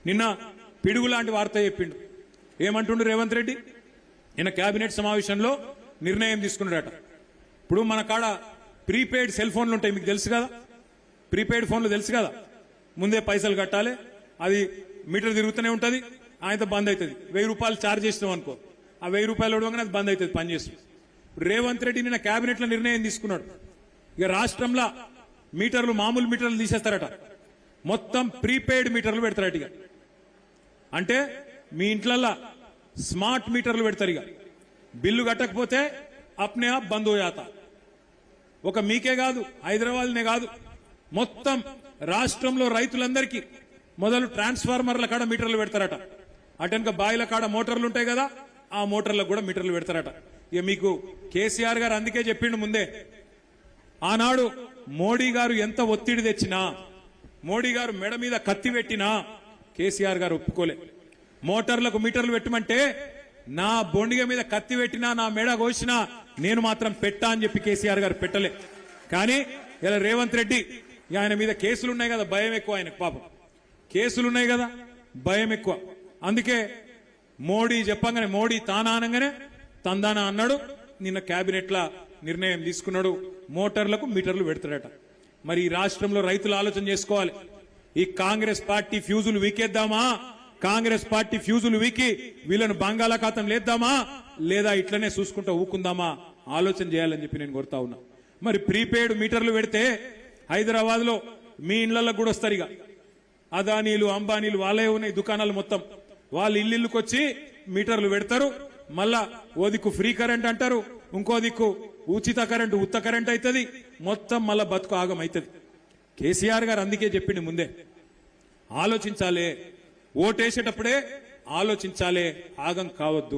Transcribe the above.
నిన్న పిడుగు లాంటి వార్త చెప్పిండు. ఏమంటుండు రేవంత్ రెడ్డి? నిన్న కేబినెట్ సమావేశంలో నిర్ణయం తీసుకున్నాడట. ఇప్పుడు మన కాడ ప్రీపెయిడ్ సెల్ ఫోన్లు ఉంటాయి, మీకు తెలుసు కదా. ప్రీపెయిడ్ ఫోన్లు తెలుసు కదా, ముందే పైసలు కట్టాలి, అది మీటర్ తిరుగుతూనే ఉంటుంది, ఆయనతో బంద్ అవుతుంది. 1000 రూపాయలు ఛార్జ్ చేసినాం అనుకో, ఆ 1000 రూపాయలు ఇవ్వగానే అది బంద్ అవుతుంది పనిచేస్తుంది. రేవంత్ రెడ్డి నిన్న కేబినెట్ లో నిర్ణయం తీసుకున్నాడు. ఇక రాష్ట్రంలో మీటర్లు, మామూలు మీటర్లు తీసేస్తారట, మొత్తం ప్రీపెయిడ్ మీటర్లు పెడతారట. ఇక అంటే మీ ఇంట్లల్లో స్మార్ట్ మీటర్లు పెడతారు. ఇక బిల్లు కట్టకపోతే అప్నే ఆప్ బంద్ హోయాతా. ఒక మీకే కాదు, హైదరాబాద్నే కాదు, మొత్తం రాష్ట్రంలో రైతులందరికీ మొదలు ట్రాన్స్ఫార్మర్ల కాడ మీటర్లు పెడతారట. అటెనక బాయిల కాడ మోటార్లు ఉంటాయి కదా, ఆ మోటార్లకు కూడా మీటర్లు పెడతారట. ఇక మీకు కేసీఆర్ గారు అందుకే చెప్పిండు ముందే, ఆనాడు మోడీ గారు ఎంత ఒత్తిడి తెచ్చినా, మోడీ గారు మెడ మీద కత్తి పెట్టినా కేసీఆర్ గారు ఒప్పుకోలే. మోటార్లకు మీటర్లు పెట్టమంటే నా బొండిగ మీద కత్తి పెట్టినా, నా మెడ కోసినా నేను మాత్రం పెట్టా అని చెప్పి కేసీఆర్ గారు పెట్టలే. కానీ ఇలా రేవంత్ రెడ్డి ఆయన మీద కేసులున్నాయి కదా, భయం ఎక్కువ ఆయనకు. పాపం కేసులున్నాయి కదా, భయం ఎక్కువ. అందుకే మోడీ చెప్పంగానే, మోడీ తానానంగానే తందానా అన్నాడు. నిన్న కేబినెట్ లా నిర్ణయం తీసుకున్నాడు, మోటార్లకు మీటర్లు పెడతాడట. మరి ఈ రాష్ట్రంలో రైతులు ఆలోచన చేసుకోవాలి. ఈ కాంగ్రెస్ పార్టీ ఫ్యూజులు వీకేద్దామా? కాంగ్రెస్ పార్టీ ఫ్యూజులు వీకి వీళ్ళను బంగాళాఖాతం లేద్దామా, లేదా ఇట్లనే చూసుకుంటూ ఊకుందామా? ఆలోచన చేయాలని చెప్పి నేను కోరుతా ఉన్నా. మరి ప్రీపెయిడ్ మీటర్లు పెడితే హైదరాబాద్ లో మీ ఇళ్లలో కూడా వస్తారు. ఇక అదానీలు, అంబానీలు వాళ్ళే ఉన్నాయి దుకాణాలు మొత్తం, వాళ్ళు ఇల్లుకి వచ్చి మీటర్లు పెడతారు. మళ్ళా ఓ దిక్కు ఫ్రీ కరెంట్ అంటారు, ఇంకో దిక్కు ఉచిత కరెంటు, ఉత్త కరెంట్ అవుతుంది, మొత్తం మళ్ళా బతుకు ఆగం అవుతుంది. కేసీఆర్ గారు అందుకే చెప్పిండు ముందే, ఆలోచించాలే, ఓటేసేటప్పుడే ఆలోచించాలే, ఆగం కావద్దు.